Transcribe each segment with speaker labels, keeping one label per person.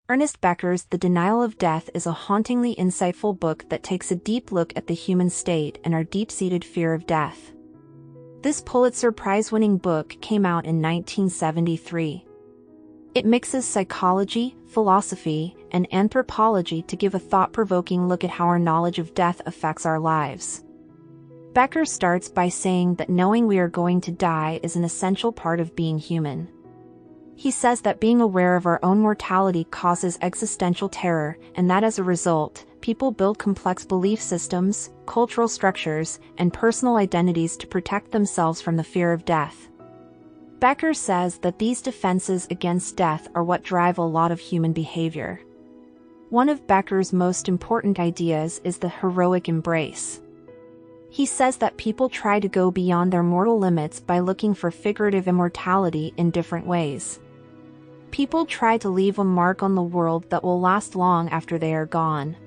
Speaker 1: Ernest Becker's The Denial of Death is a hauntingly insightful book that takes a deep look at the human state and our deep-seated fear of death. This Pulitzer Prize-winning book came out in 1973. It mixes psychology, philosophy, and anthropology to give a thought-provoking look at how our knowledge of death affects our lives. Becker starts by saying that knowing we are going to die is an essential part of being human. He says that being aware of our own mortality causes existential terror, and that as a result, people build complex belief systems, cultural structures, and personal identities to protect themselves from the fear of death. Becker says that these defenses against death are what drive a lot of human behavior. One of Becker's most important ideas is the heroic embrace. He says that people try to go beyond their mortal limits by looking for figurative immortality in different ways. People try to leave a mark on the world that will last long after they are gone.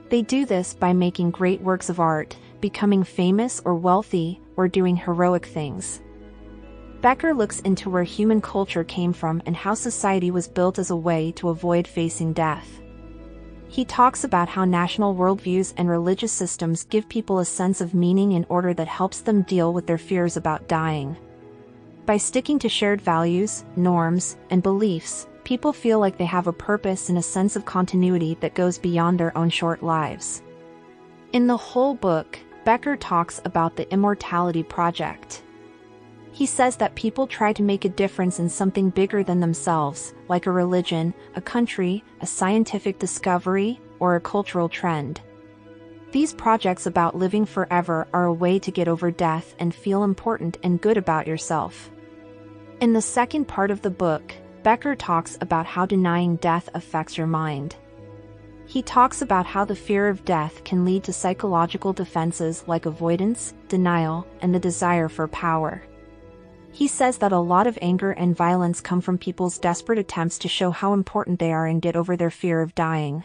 Speaker 1: They do this by making great works of art, becoming famous or wealthy, or doing heroic things. Becker looks into where human culture came from and how society was built as a way to avoid facing death. He talks about how national worldviews and religious systems give people a sense of meaning in order that helps them deal with their fears about dying. By sticking to shared values, norms, and beliefs, people feel like they have a purpose and a sense of continuity that goes beyond their own short lives. In the whole book, Becker talks about the Immortality Project. He says that people try to make a difference in something bigger than themselves, like a religion, a country, a scientific discovery, or a cultural trend. These projects about living forever are a way to get over death and feel important and good about yourself. In the second part of the book, Becker talks about how denying death affects your mind. He talks about how the fear of death can lead to psychological defenses like avoidance, denial, and the desire for power. He says that a lot of anger and violence come from people's desperate attempts to show how important they are and get over their fear of dying.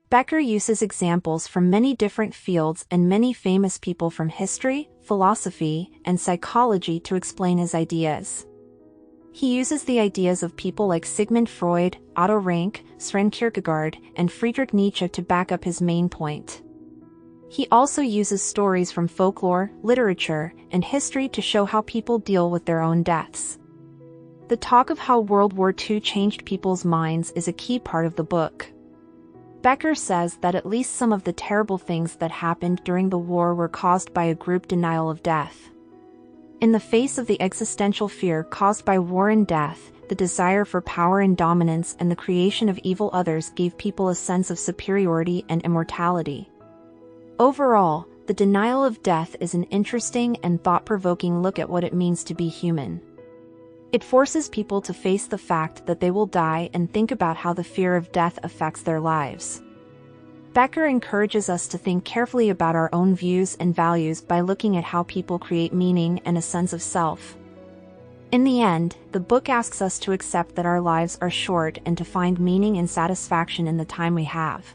Speaker 1: Becker uses examples from many different fields and many famous people from history, philosophy, and psychology to explain his ideas. He uses the ideas of people like Sigmund Freud, Otto Rank, Søren Kierkegaard, and Friedrich Nietzsche to back up his main point. He also uses stories from folklore, literature, and history to show how people deal with their own deaths. The talk of how World War II changed people's minds is a key part of the book. Becker says that at least some of the terrible things that happened during the war were caused by a group denial of death. In the face of the existential fear caused by war and death, the desire for power and dominance and the creation of evil others gave people a sense of superiority and immortality. Overall, The Denial of Death is an interesting and thought-provoking look at what it means to be human. It forces people to face the fact that they will die and think about how the fear of death affects their lives. Becker encourages us to think carefully about our own views and values by looking at how people create meaning and a sense of self. In the end, the book asks us to accept that our lives are short and to find meaning and satisfaction in the time we have.